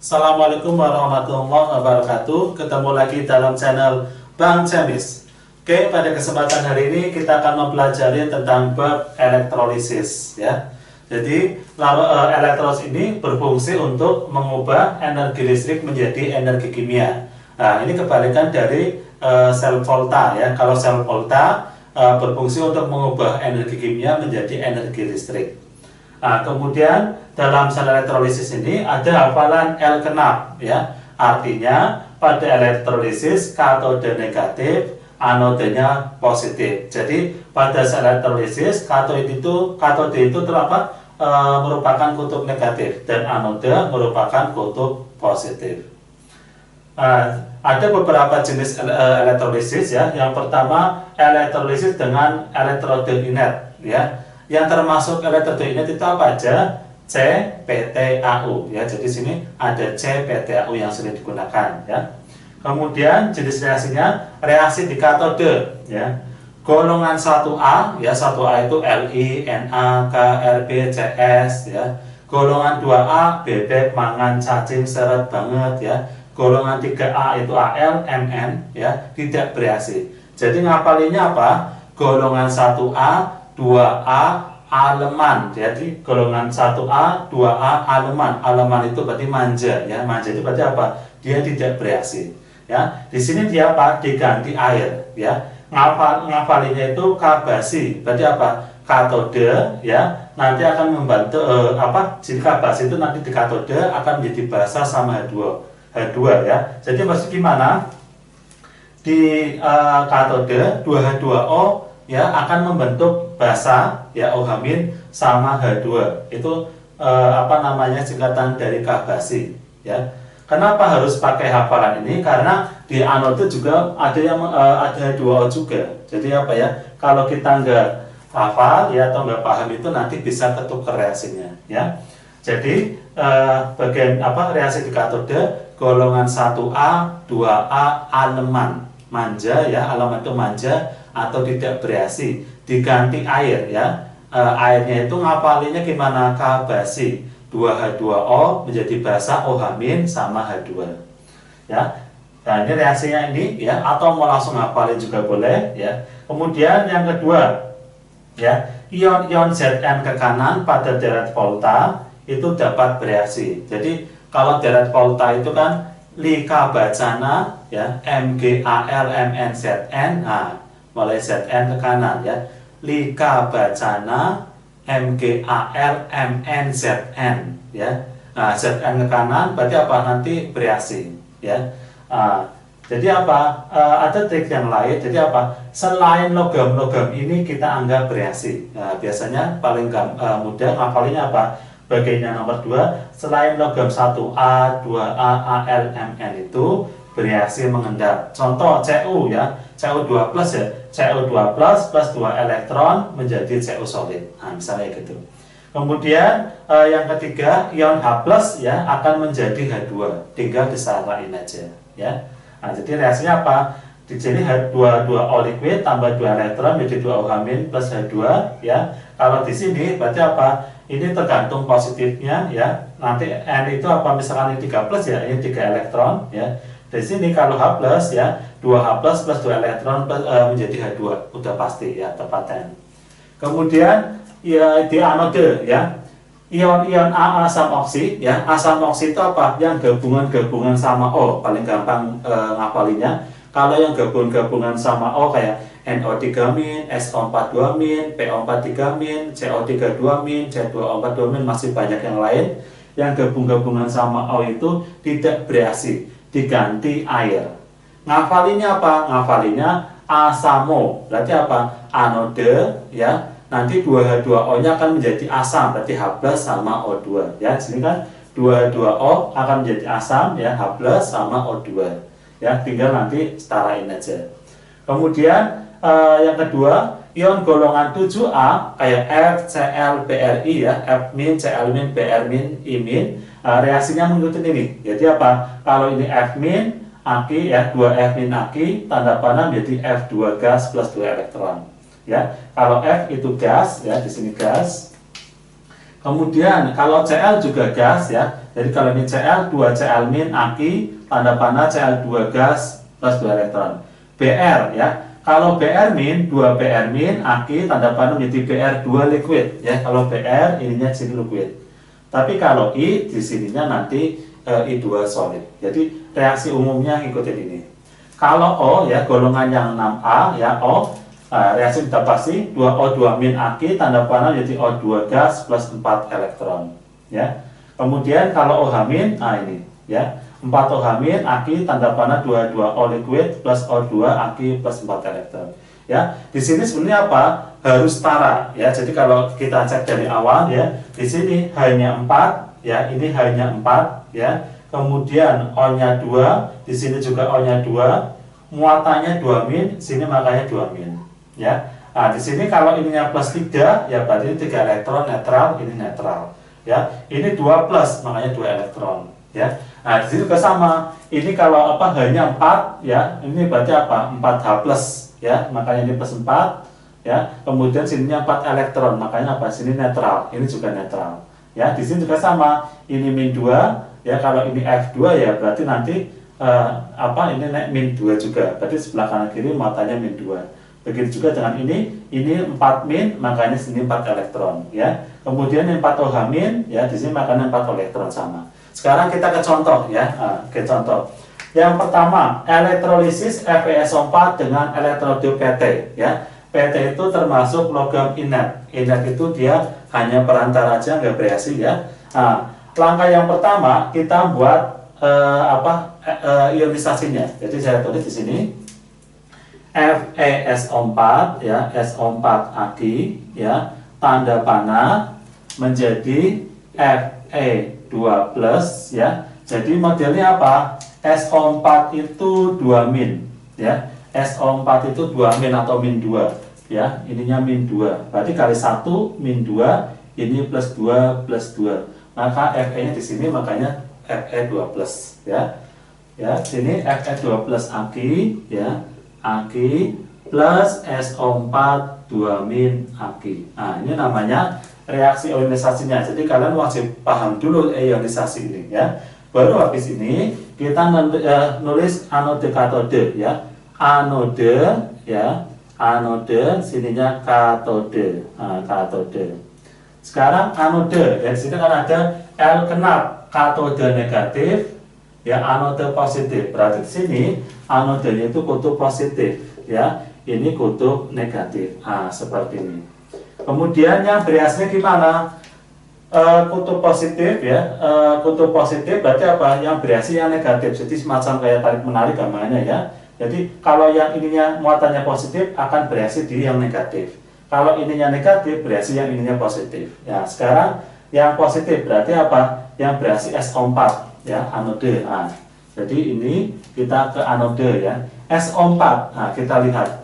Assalamualaikum warahmatullahi wabarakatuh. Ketemu lagi dalam channel Bang Cemis. Oke, pada kesempatan hari ini kita akan mempelajari tentang bab elektrolisis ya. Jadi elektrolisis ini berfungsi untuk mengubah energi listrik menjadi energi kimia. Nah, ini kebalikan dari sel volta ya. Kalau sel volta berfungsi untuk mengubah energi kimia menjadi energi listrik. Nah, kemudian dalam sel elektrolisis ini ada hafalan L genap ya. Artinya pada elektrolisis katode negatif, anodenya positif. Jadi pada sel elektrolisis katode itu merupakan kutub negatif dan anode merupakan kutub positif. Ada beberapa jenis elektrolisis ya. Yang pertama elektrolisis dengan elektroda inert ya. Yang termasuk elektroda inert itu apa aja? CPTAU ya. Jadi sini ada CPTAU yang sering digunakan ya. Kemudian jenis reaksinya reaksi di katode ya. Golongan 1A ya, 1A itu Li, Na, K, Rb, Cs ya. Golongan 2A bebek, mangan, cacing, seret banget ya. Golongan 3A itu Al, Mn ya, tidak bereaksi. Jadi ngapalinnya apa? Golongan 1A 2A aleman. Jadi golongan 1A 2A aleman. Aleman itu berarti manja ya. Manja itu berarti apa? Dia tidak bereaksi ya. Di sini dia apa? Diganti air ya. Ngapalinnya itu K basi. Berarti apa? Katode ya. Nanti akan membantu jika basi itu nanti di katode akan menjadi basa sama H2 ya. Jadi maksud gimana? Di katode 2H2O ya akan membentuk basa ya OH- sama H2. Itu singkatan dari K basi ya. Kenapa harus pakai hafalan ini? Karena di anode juga ada yang ada H2O juga. Jadi apa ya? Kalau kita nggak hafal ya atau nggak paham itu nanti bisa ketukar reaksinya ya. Jadi bagian reaksi di katode golongan 1A 2A aleman manja ya, aleman itu manja atau tidak bereaksi, diganti air ya. Airnya itu ngapalinnya gimana? K basi 2H2O menjadi basa OH- sama H2 ya. Nah ini reaksinya ini ya, atau mau langsung ngapalin juga boleh ya. Kemudian yang kedua ya, ion-ion Zn ke kanan pada deret volta itu dapat bereaksi. Jadi kalau deret volta itu kan Lika bacana ya, MgAl MnZn. Nah, mulai Zn ke kanan ya. Lika bacana MgAl MnZn ya. Nah, Zn ke kanan berarti apa? Nanti bereaksi ya. Jadi apa? Ada trik yang lain. Jadi apa? Selain logam-logam ini kita anggap bereaksi. Nah, biasanya paling mudah ngapalinnya apa? Bagiannya nomor 2, selain logam 1A, 2A, Al, Mn itu bereaksi mengendap. Contoh Cu ya, Cu2 plus ya, Cu2 plus 2 elektron menjadi Cu solid. Nah, misalnya gitu. Kemudian yang ketiga, ion H plus ya akan menjadi H2. Tinggal disalahin aja ya. Nah, jadi reaksinya apa? Di sini H22O liquid tambah 2 elektron menjadi 2 OH- plus H2 ya. Kalau di sini berarti apa? Ini tergantung positifnya ya. Nanti N itu apa? Misalkan ini 3 plus ya, ini 3 elektron ya. Di sini kalau H plus ya, 2H plus 2 elektron menjadi H2. Udah pasti ya, tepat N. Kemudian ya di anode ya. Ion-ion A asam oksi ya. Asam oksi itu apa? Yang gabungan-gabungan sama O. Paling gampang ngapalinnya. Kalau yang gabungan-gabungan sama O kayak NO3-, SO42-, PO43-, CO32-, C2O42-, masih banyak yang lain. Yang gabung-gabungan sama O itu tidak bereaksi, diganti air. Ngafalinnya apa? Ngafalinnya asamo. Berarti apa? Anode ya. Nanti 2H2O-nya akan menjadi asam, berarti H+ sama O2 ya. Di sini kan 2H2O akan menjadi asam ya, H+ sama O2. Ya, tinggal nanti setarain aja. Kemudian yang kedua, ion golongan 7A kayak F, Cl, Bri ya, F-, Cl-, Br-, I-, reaksinya mengikuti ini. Jadi apa? Kalau ini F-, aki ya, 2F- aki, tanda panah menjadi F2 gas plus 2 elektron. Ya, kalau F itu gas ya, di sini gas. Kemudian kalau Cl juga gas ya. Jadi kalau ini Cl, 2Cl min aki, tanda panah Cl2 gas plus 2 elektron. Br ya. Kalau Br min, 2Br min aki, tanda panah menjadi Br2 liquid ya. Kalau Br ininya sini liquid. Tapi kalau I di sininya nanti I2 solid. Jadi reaksi umumnya ikutin ini. Kalau O ya, golongan yang 6A ya, O reaksi kita pasti 2O2 min aki, tanda panah jadi O2 gas plus 4 elektron ya. Kemudian kalau OH min, ini ya, 4OH min aki, tanda panah 22O liquid plus O2 aki plus 4 elektron ya. Di sini sebenarnya apa? Harus setara ya. Jadi kalau kita cek dari awal ya, di sini hanya 4 ya, ini hanya 4 ya. Kemudian O-nya 2, di sini juga O-nya 2, muatannya 2 min, sini makanya 2 min ya. Nah, di sini kalau ininya plus 3 ya berarti 3 elektron netral, ini netral ya. Ini 2 plus makanya 2 elektron ya. Nah, di sini juga sama. Ini kalau apa hanya 4 ya, ini berarti apa? 4H plus ya, makanya ini plus 4 ya. Kemudian sininya 4 elektron, makanya apa? Sini netral, ini juga netral ya. Di sini juga sama. Ini min 2 ya, kalau ini F2 ya berarti nanti ini min 2 juga. Berarti sebelah kanan kiri muatannya min 2. Begitu juga dengan ini 4 min, makanya sini 4 elektron ya. Kemudian yang 4 OH min ya, di sini makanya 4 elektron sama. Sekarang kita ke contoh ya. Ke contoh. Yang pertama, elektrolisis FeSO4 dengan elektrode PT ya. PT itu termasuk logam inert. Inert itu dia hanya perantara aja, nggak bereaksi ya. Langkah yang pertama kita buat ionisasinya. Jadi saya tulis di sini FeSO4 ya, SO4 aki ya, tanda panah menjadi Fe2 plus ya. Jadi modelnya apa? SO4 itu 2 min ya. SO4 itu 2 min atau min 2 ya. Ininya min 2. Berarti kali 1 min 2, ini plus 2 plus 2. Maka Fe-nya di sini makanya Fe2 plus ya. Ya, sini Fe2 plus aki ya. Aki plus SO4 2 min aki. Nah, ini namanya reaksi ionisasinya. Jadi kalian wajib paham dulu ionisasi ini ya. Baru habis ini kita nulis anode katode ya. Anode ya. Anode sininya katode. Katode. Sekarang anode ya, di sini kan ada L genap, katode negatif ya, anode positif. Berarti di sini anodenya itu kutub positif ya, ini kutub negatif. Seperti ini. Kemudian yang bereaksinya gimana? Kutub positif ya, kutub positif berarti apa? Yang bereaksi yang negatif. Jadi semacam kayak tarik menarik gambarnya ya. Jadi kalau yang ininya muatannya positif akan bereaksi di yang negatif. Kalau ininya negatif bereaksi yang ininya positif. Ya, sekarang yang positif berarti apa? Yang bereaksi SO4 ya, anode. Jadi ini kita ke anode ya. SO4. Kita lihat.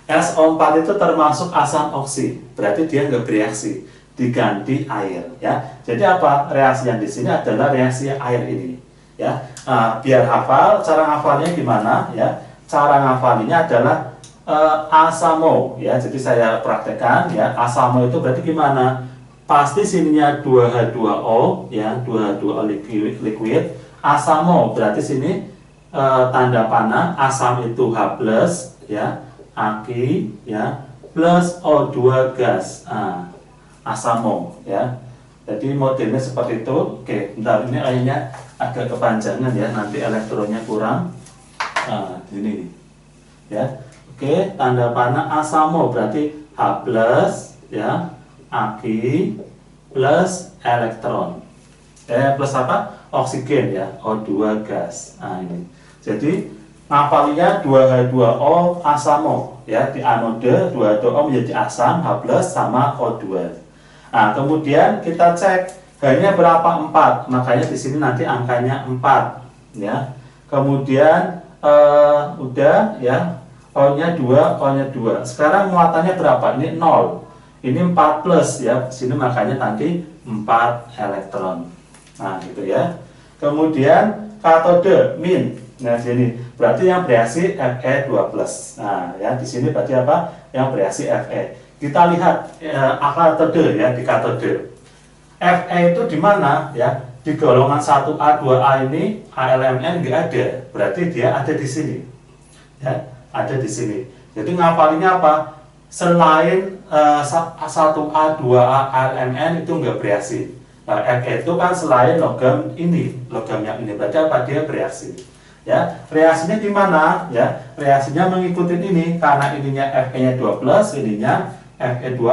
SO4 itu termasuk asam oksi. Berarti dia nggak bereaksi, diganti air ya. Jadi apa? Reaksi yang di sini adalah reaksi air ini ya. Biar hafal, cara hafalnya gimana ya? Cara ngafalinya adalah asamo ya. Jadi saya praktekkan ya. Asamo itu berarti gimana? Pasti sininya 2H2O ya, 2H2O liquid. Asamo berarti sini tanda panah, asam itu H plus ya, aki ya, plus O2 gas. Asamo ya. Jadi modelnya seperti itu. Oke, bentar, ini akhirnya agak kepanjangan ya, nanti elektronnya kurang. Ini ya. Oke, tanda panah asamo berarti H plus ya, aki plus elektron. Plus apa? Oksigen ya, O2 gas. Ini. Jadi ngafalinya 2H2O asamo ya, di anode 2H2O menjadi asam, H plus sama O2. Kemudian kita cek H-nya berapa? 4. Makanya di sini nanti angkanya 4 ya. Kemudian udah ya. O-nya 2, O-nya 2. Sekarang muatannya berapa? Ini 0. Ini 4 plus ya. Sini makanya nanti 4 elektron. Gitu ya. Kemudian katode min. Sini berarti yang bereaksi Fe2 plus. Ya di sini berarti apa? Yang bereaksi Fe. Kita lihat katode ya, di katode. Fe itu di mana ya? Di golongan 1A 2A ini ALMN nggak ada, berarti dia ada di sini. Ya, ada di sini. Jadi ngapalinnya apa? Selain 1A 2A ALMN itu nggak bereaksi. Nah, Fe itu kan selain logam ini, logam yang ini, berarti apa? Dia bereaksi. Ya, reaksinya di mana? Ya, reaksinya mengikuti ini karena ininya Fe-nya 2+, ininya Fe2+.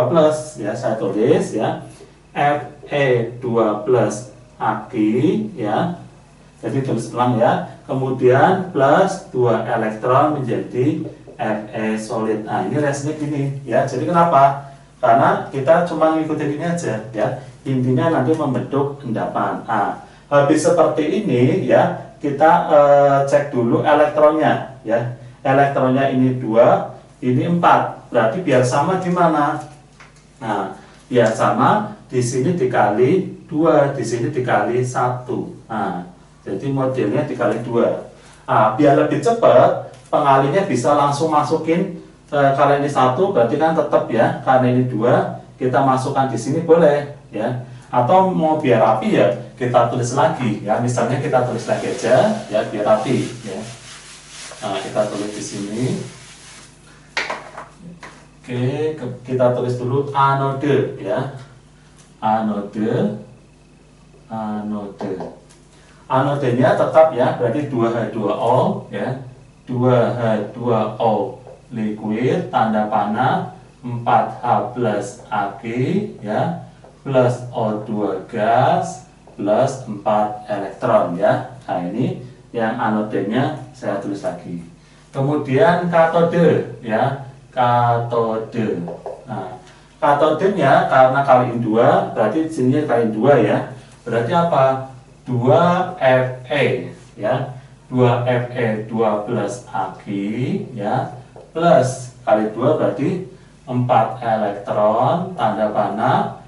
Ya, saya tulis ya. Fe2+ Aqi ya. Jadi tulis ulang ya. Kemudian plus 2 elektron menjadi Fe solid. Nah, ini reaksinya gini ya. Jadi kenapa? Karena kita cuma ngikutin ini aja ya. Intinya nanti membentuk endapan. Nah, habis seperti ini ya, kita cek dulu elektronnya ya. Elektronnya ini 2, ini 4. Berarti biar sama gimana? Nah, biar sama di sini dikali 2, di sini dikali 1. Nah, jadi modelnya dikali 2. Nah, biar lebih cepat, pengalinya bisa langsung masukin kalau ini 1 berarti kan tetap ya. Karena ini 2, kita masukkan di sini boleh ya. Atau mau biar rapi ya, kita tulis lagi ya. Misalnya kita tulis lagi aja ya biar rapi ya. Nah, kita tulis di sini. Oke, kita tulis dulu anode ya. Anode. Anodenya tetap ya, berarti 2H2O ya. 2H2O liquid, tanda panah 4H+ Aqi ya, plus O2 gas plus 4 elektron ya. Nah, ini yang anodenya saya tulis lagi. Kemudian katode ya, katode. Nah, katodenya karena kaliin 2, berarti sini kaliin 2 ya. Berarti apa? 2Fe ya. 2Fe 2+ Aqi ya, plus kali 2 berarti 4 elektron, tanda panah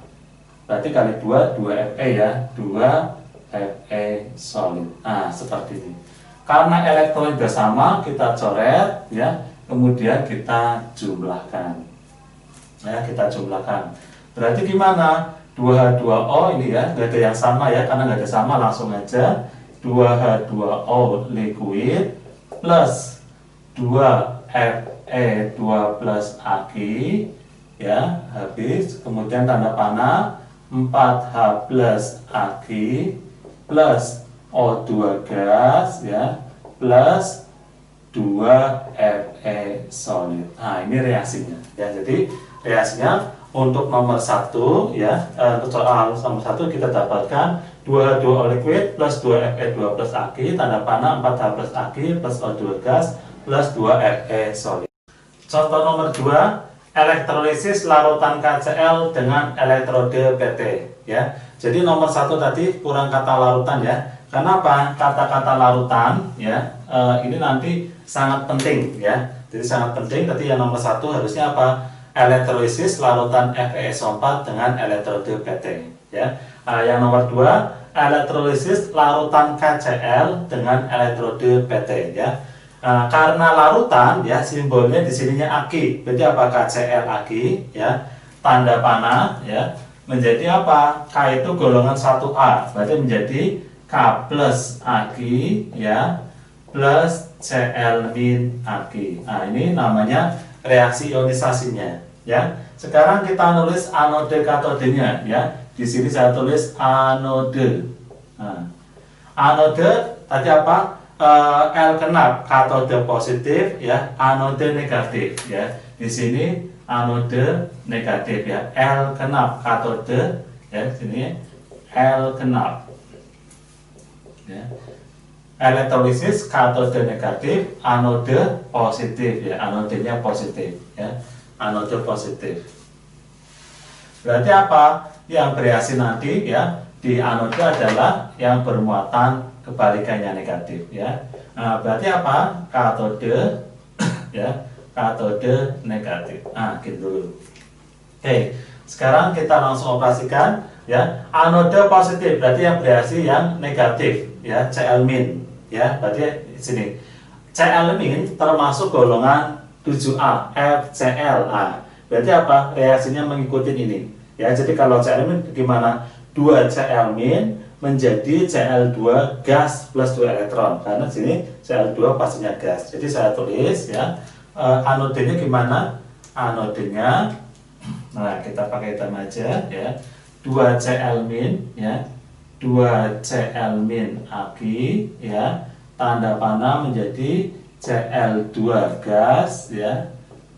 berarti kali 2 2Fe ya, 2Fe solid. Nah, seperti ini. Karena elektron sudah sama, kita coret ya, kemudian kita jumlahkan. Ya, kita jumlahkan. Berarti gimana? 2H2O ini ya, nggak ada yang sama ya, karena nggak ada sama langsung aja 2H2O liquid plus 2Fe2+ Aqi ya, habis kemudian tanda panah 4H+ Aqi plus O2 gas ya, plus 2Fe solid. Nah, ini reaksinya ya. Jadi reaksinya untuk nomor 1 ya, untuk soal nomor 1 kita dapatkan 2H2O liquid plus 2Fe2+ Aqi, tanda panah 4H+ Aqi plus O2 gas plus 2Fe solid. Contoh nomor 2, elektrolisis larutan KCl dengan elektrode PT ya. Jadi nomor 1 tadi kurang kata larutan ya. Kenapa? Kata-kata larutan ya, ini nanti sangat penting ya. Jadi sangat penting. Tadi yang nomor 1 harusnya apa? Elektrolisis larutan FeSO4 dengan elektrode PT ya. Yang nomor 2, elektrolisis larutan KCl dengan elektrode PT ya. Karena larutan ya, simbolnya di sininya Aqi. Berarti apa? KCl Aqi ya. Tanda panah ya, menjadi apa? K itu golongan 1A, berarti menjadi K plus Aqi ya, plus Cl min Aqi. Nah, ini namanya reaksi ionisasinya ya. Sekarang kita nulis anode katodenya ya. Di sini saya tulis anode. Nah, anode tadi apa? L genap katode positif ya, anode negatif ya. Di sini anode negatif ya. L genap katode ya, sini L genap ya. Elektrolisis katode negatif, anode positif ya, anodenya positif ya. Anode positif. Berarti apa? Yang bereaksi nanti ya di anode adalah yang bermuatan kebalikannya negatif ya. Nah, berarti apa? Katode ya, katode negatif. Nah, gitu dulu. Oke, sekarang kita langsung operasikan ya. Anode positif berarti yang bereaksi yang negatif ya, Cl min ya. Berarti di sini Cl min termasuk golongan 7A, FCl. Nah, berarti apa? Reaksinya mengikuti ini. Ya, jadi kalau Cl min gimana? 2 Cl min menjadi Cl2 gas plus 2 elektron, karena sini Cl2 pastinya gas. Jadi saya tulis ya, anodenya gimana? Anodenya, nah kita pakai hitam aja ya, 2 Cl min ya, 2 Cl min Aq ya, tanda panah menjadi Cl2 gas ya,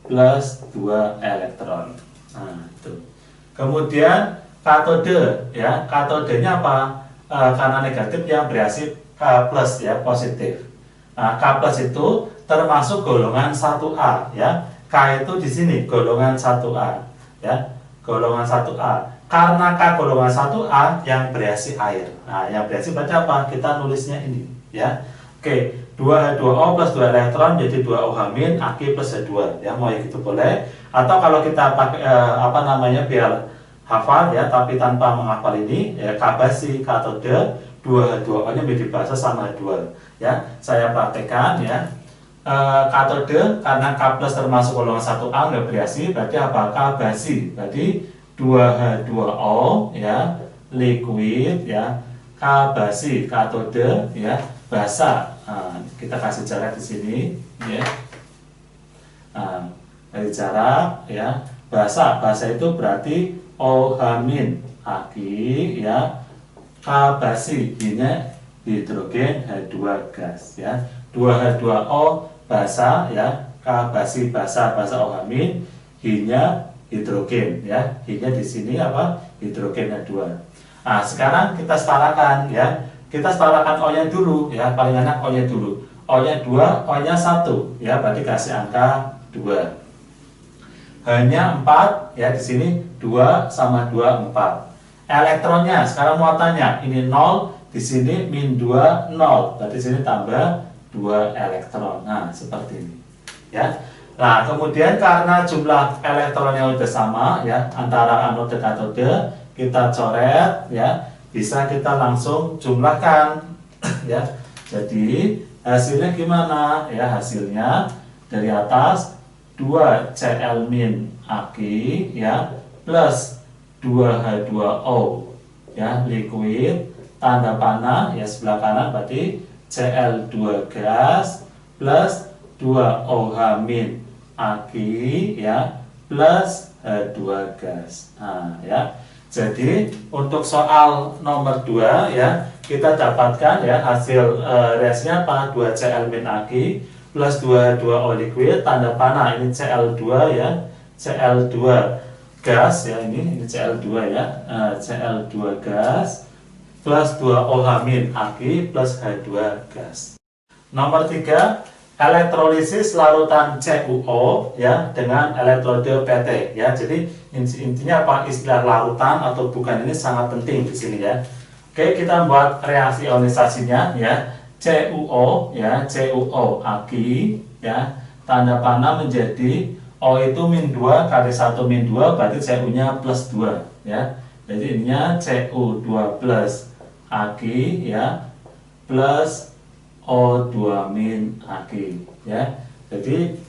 plus 2 elektron. Nah, itu. Kemudian katode ya, katodenya apa? Karena negatif yang bereaksi K plus ya, positif. Nah, K plus itu termasuk golongan 1A ya. K itu di sini golongan 1A ya, golongan 1A. Karena K golongan 1A yang bereaksi air. Nah, yang bereaksi berarti apa? Kita nulisnya ini ya. Oke, 2H2O plus 2 elektron jadi 2OH min Aq plus H2 ya, mau gitu boleh. Atau kalau kita pakai biar hafal ya, tapi tanpa menghafal ini ya, K basi katode, 2H2O nya menjadi basa sama H2 ya. Saya praktekkan ya. Katode karena K plus termasuk golongan 1A nggak bereaksi, berarti apa? K basi berarti 2H2O ya, liquid ya, K basi katode ya, basa. Nah, kita kasih jarak di sini ya. Nah, dari jarak ya, basa itu berarti OH min Aq ya, K basi ini hidrogen H2 gas ya, 2H2O basa ya, K basi basa OH min, H-nya hidrogen ya, H-nya di sini apa? Hidrogen H2. Nah, sekarang kita setarakan ya. Kita setarakan O-nya dulu ya, paling enak O-nya dulu. O-nya 2, O-nya 1 ya, berarti kasih angka 2. H-nya 4 ya, di sini 2 sama 2 4. Elektronnya sekarang muatannya ini 0, di sini min 2 0. Berarti di sini tambah 2 elektron. Nah, seperti ini ya. Nah, kemudian karena jumlah elektronnya sudah sama ya, antara anode katode, kita coret ya. Bisa kita langsung jumlahkan ya. Jadi hasilnya gimana ya? Hasilnya dari atas 2 Cl min Aq ya, plus 2H2O ya, liquid, tanda panah ya sebelah kanan berarti Cl2 gas plus 2OH min Aq ya, plus H2 gas. Nah ya, jadi untuk soal nomor 2 ya, kita dapatkan ya hasil reaksinya apa? 2 Cl min Aq plus 2H2O liquid, tanda panah ini Cl2 ya, Cl2 gas ya, ini Cl2 ya, Cl2 gas plus 2OH min Aq plus H2 gas. Nomor 3, elektrolisis larutan CuO ya dengan elektrode PT ya. Jadi intinya apa, istilah larutan atau bukan ini sangat penting di sini ya. Oke, kita buat reaksi ionisasinya ya. CuO ya, CuO Aq ya, tanda panah menjadi O itu min 2 kali 1 min 2 berarti Cu nya plus 2 ya. Jadi ininya Cu2 plus Aq ya, plus O2 min Aq ya. Jadi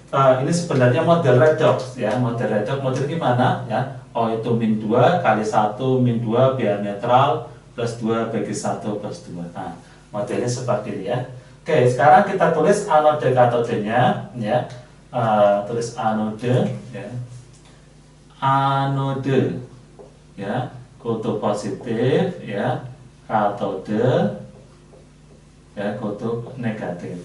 ini sebenarnya model redox ya, model redox. Model gimana ya? O itu min 2 kali 1 min 2 biar netral, plus 2 bagi 1 plus 2. Nah, modelnya seperti ini ya. Oke, sekarang kita tulis anode katodenya ya. Tulis anode ya. Anode ya, kutub positif ya, katode ya, kutub negatif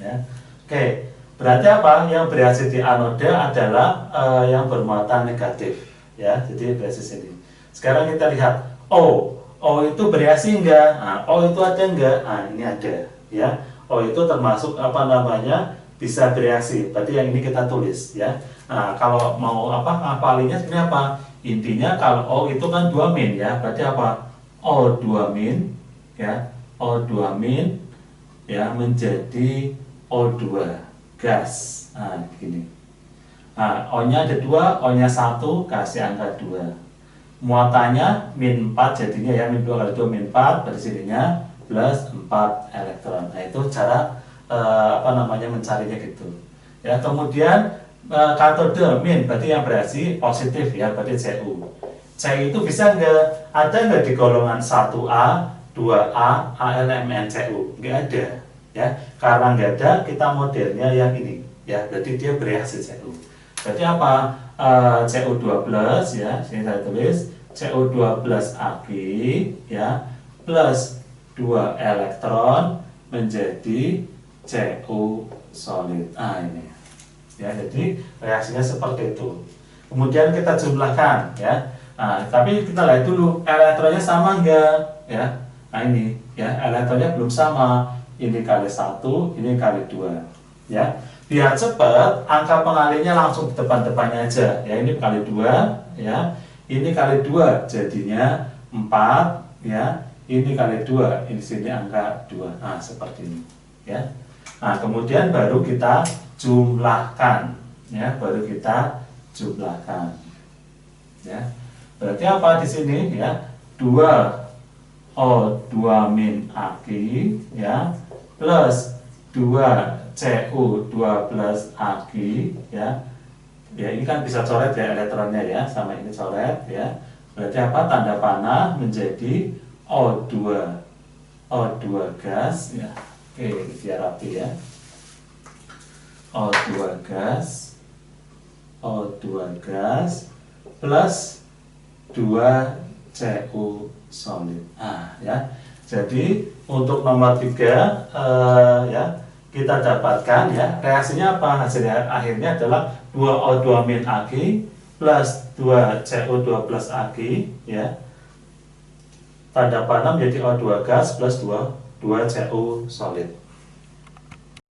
ya. Oke, berarti apa? Yang bereaksi di anode adalah yang bermuatan negatif ya. Jadi bereaksi sini. Sekarang kita lihat O itu bereaksi enggak? Nah, O itu ada enggak? Nah, ini ada ya. O itu termasuk apa namanya? Bisa bereaksi. Berarti yang ini kita tulis ya. Nah, kalau mau apa? Ngapalinnya sebenarnya apa? Intinya kalau O itu kan 2 min ya. Berarti apa? O2 min ya. O2 min ya menjadi O2 gas. Nah, begini. Nah, O-nya ada 2, O-nya 1, kasih angka 2. Muatannya min 4 jadinya ya, min 2 kali 2 min 4, berarti sininya plus 4 elektron. Nah, itu cara apa namanya mencarinya gitu. Ya, kemudian katode min berarti yang bereaksi positif ya, berarti Cu. C itu bisa nggak? Ada nggak di golongan 1A, 2A, AlMnCu? Nggak ada, ya. Karena nggak ada, kita modelnya yang ini, ya. Berarti dia bereaksi Cu. Berarti apa? Cu2 plus, ya. Sini saya tulis Cu2 plus Ag, ya, plus 2 elektron menjadi Cu solid. Ini, ya. Jadi reaksinya seperti itu. Kemudian kita jumlahkan, ya. Tapi kita lihat dulu elektronnya sama enggak, ya. Ini, ya, elektronnya belum sama. Ini kali 1, ini kali 2, ya. Biar cepat, angka pengalinya langsung di depan-depannya aja, ya. Ini kali 2, ya. Ini kali 2 jadinya 4, ya. Ini kali 2, ini sini angka 2. Seperti ini, ya. Kemudian baru kita jumlahkan, ya. Baru kita jumlahkan, ya. Berarti apa di sini, ya? 2O2 min Ag, ya, plus 2Cu2 plus Ag, ya. Ya, ini kan bisa coret ya elektronnya, ya, sama ini coret, ya. Berarti apa? Tanda panah menjadi O2 gas, ya. Oke, biar rapi, ya. O2 gas plus 2Cu solid. Ya. Jadi untuk nomor 3, ya, kita dapatkan, ya, reaksinya apa? Hasilnya akhirnya adalah 2O2 min Ag plus 2Cu2 plus Ag, ya. Tanda panah menjadi O2 gas plus 2Cu solid.